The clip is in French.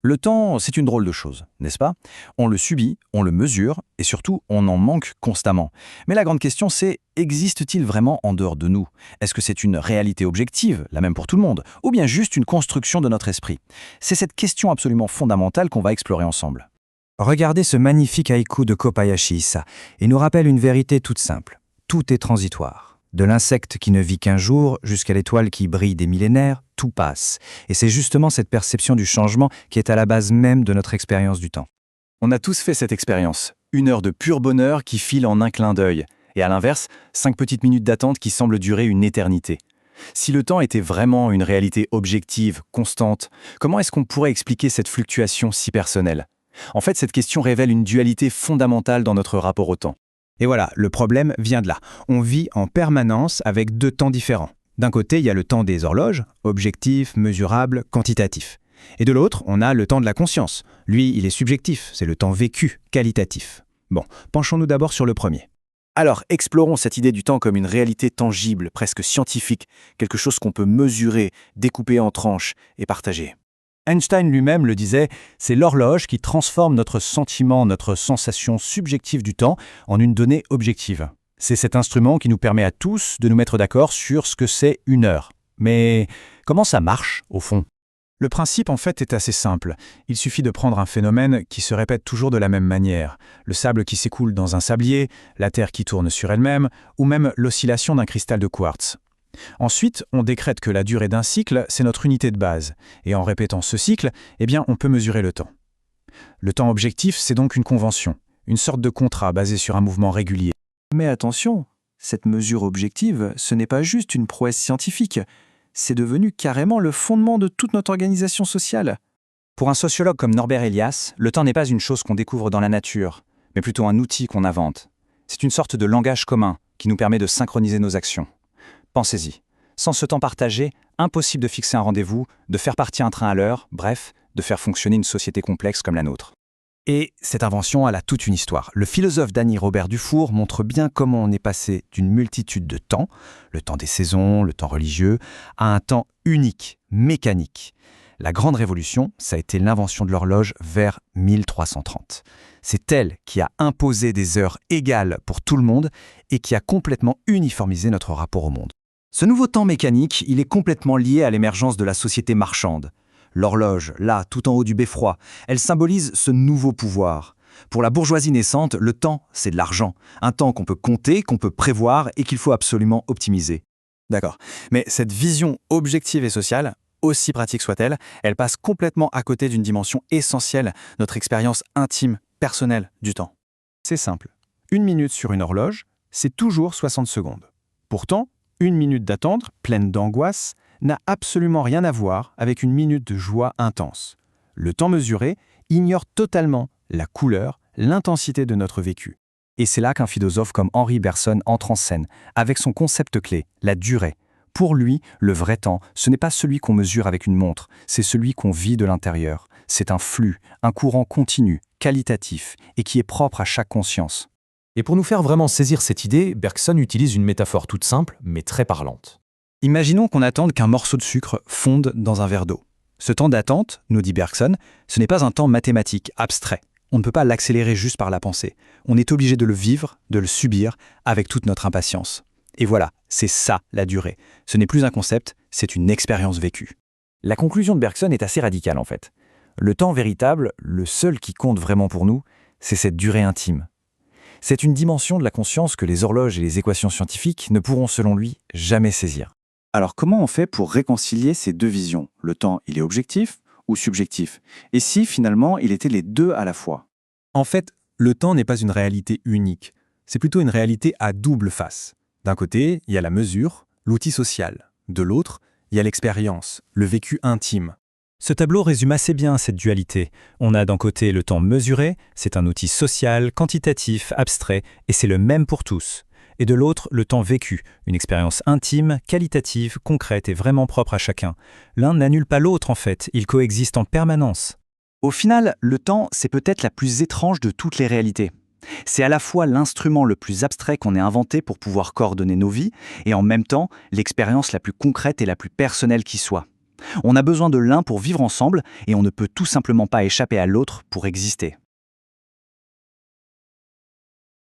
Le temps, c'est une drôle de chose, n'est-ce pas? On le subit, on le mesure, et surtout, on en manque constamment. Mais la grande question, c'est, existe-t-il vraiment en dehors de nous? Est-ce que c'est une réalité objective, la même pour tout le monde, ou bien juste une construction de notre esprit? C'est cette question absolument fondamentale qu'on va explorer ensemble. Regardez ce magnifique haïku de Kobayashi Issa. Il nous rappelle une vérité toute simple. Tout est transitoire. De l'insecte qui ne vit qu'un jour jusqu'à l'étoile qui brille des millénaires, tout passe. Et c'est justement cette perception du changement qui est à la base même de notre expérience du temps. On a tous fait cette expérience. Une heure de pur bonheur qui file en un clin d'œil. Et à l'inverse, 5 petites minutes d'attente qui semblent durer une éternité. Si le temps était vraiment une réalité objective, constante, comment est-ce qu'on pourrait expliquer cette fluctuation si personnelle? En fait, cette question révèle une dualité fondamentale dans notre rapport au temps. Et voilà, le problème vient de là. On vit en permanence avec deux temps différents. D'un côté, il y a le temps des horloges, objectif, mesurable, quantitatif. Et de l'autre, on a le temps de la conscience. Lui, il est subjectif, c'est le temps vécu, qualitatif. Bon, penchons-nous d'abord sur le premier. Alors, explorons cette idée du temps comme une réalité tangible, presque scientifique, quelque chose qu'on peut mesurer, découper en tranches et partager. Einstein lui-même le disait, c'est l'horloge qui transforme notre sentiment, notre sensation subjective du temps en une donnée objective. C'est cet instrument qui nous permet à tous de nous mettre d'accord sur ce que c'est une heure. Mais comment ça marche, au fond? Le principe, en fait, est assez simple. Il suffit de prendre un phénomène qui se répète toujours de la même manière. Le sable qui s'écoule dans un sablier, la Terre qui tourne sur elle-même, ou même l'oscillation d'un cristal de quartz. Ensuite, on décrète que la durée d'un cycle, c'est notre unité de base. Et en répétant ce cycle, on peut mesurer le temps. Le temps objectif, c'est donc une convention, une sorte de contrat basé sur un mouvement régulier. Mais attention, cette mesure objective, ce n'est pas juste une prouesse scientifique. C'est devenu carrément le fondement de toute notre organisation sociale. Pour un sociologue comme Norbert Elias, le temps n'est pas une chose qu'on découvre dans la nature, mais plutôt un outil qu'on invente. C'est une sorte de langage commun qui nous permet de synchroniser nos actions. Pensez-y. Sans ce temps partagé, impossible de fixer un rendez-vous, de faire partir un train à l'heure, bref, de faire fonctionner une société complexe comme la nôtre. Et cette invention, elle a toute une histoire. Le philosophe Dany Robert Dufour montre bien comment on est passé d'une multitude de temps, le temps des saisons, le temps religieux, à un temps unique, mécanique. La grande révolution, ça a été l'invention de l'horloge vers 1330. C'est elle qui a imposé des heures égales pour tout le monde et qui a complètement uniformisé notre rapport au monde. Ce nouveau temps mécanique, il est complètement lié à l'émergence de la société marchande. L'horloge, là, tout en haut du beffroi, elle symbolise ce nouveau pouvoir. Pour la bourgeoisie naissante, le temps, c'est de l'argent. Un temps qu'on peut compter, qu'on peut prévoir et qu'il faut absolument optimiser. D'accord. Mais cette vision objective et sociale, aussi pratique soit-elle, elle passe complètement à côté d'une dimension essentielle, notre expérience intime, personnelle du temps. C'est simple. 1 minute sur une horloge, c'est toujours 60 secondes. Pourtant, 1 minute d'attente, pleine d'angoisse, n'a absolument rien à voir avec 1 minute de joie intense. Le temps mesuré ignore totalement la couleur, l'intensité de notre vécu. Et c'est là qu'un philosophe comme Henri Bergson entre en scène, avec son concept clé, la durée. Pour lui, le vrai temps, ce n'est pas celui qu'on mesure avec une montre, c'est celui qu'on vit de l'intérieur. C'est un flux, un courant continu, qualitatif, et qui est propre à chaque conscience. Et pour nous faire vraiment saisir cette idée, Bergson utilise une métaphore toute simple, mais très parlante. Imaginons qu'on attende qu'un morceau de sucre fonde dans un verre d'eau. Ce temps d'attente, nous dit Bergson, ce n'est pas un temps mathématique, abstrait. On ne peut pas l'accélérer juste par la pensée. On est obligé de le vivre, de le subir, avec toute notre impatience. Et voilà, c'est ça la durée. Ce n'est plus un concept, c'est une expérience vécue. La conclusion de Bergson est assez radicale en fait. Le temps véritable, le seul qui compte vraiment pour nous, c'est cette durée intime. C'est une dimension de la conscience que les horloges et les équations scientifiques ne pourront selon lui jamais saisir. Alors comment on fait pour réconcilier ces deux visions? Le temps, il est objectif ou subjectif? Et si finalement il était les deux à la fois? En fait, le temps n'est pas une réalité unique. C'est plutôt une réalité à double face. D'un côté, il y a la mesure, l'outil social. De l'autre, il y a l'expérience, le vécu intime. Ce tableau résume assez bien cette dualité. On a d'un côté le temps mesuré, c'est un outil social, quantitatif, abstrait, et c'est le même pour tous. Et de l'autre, le temps vécu, une expérience intime, qualitative, concrète et vraiment propre à chacun. L'un n'annule pas l'autre en fait, ils coexistent en permanence. Au final, le temps, c'est peut-être la plus étrange de toutes les réalités. C'est à la fois l'instrument le plus abstrait qu'on ait inventé pour pouvoir coordonner nos vies, et en même temps, l'expérience la plus concrète et la plus personnelle qui soit. On a besoin de l'un pour vivre ensemble et on ne peut tout simplement pas échapper à l'autre pour exister.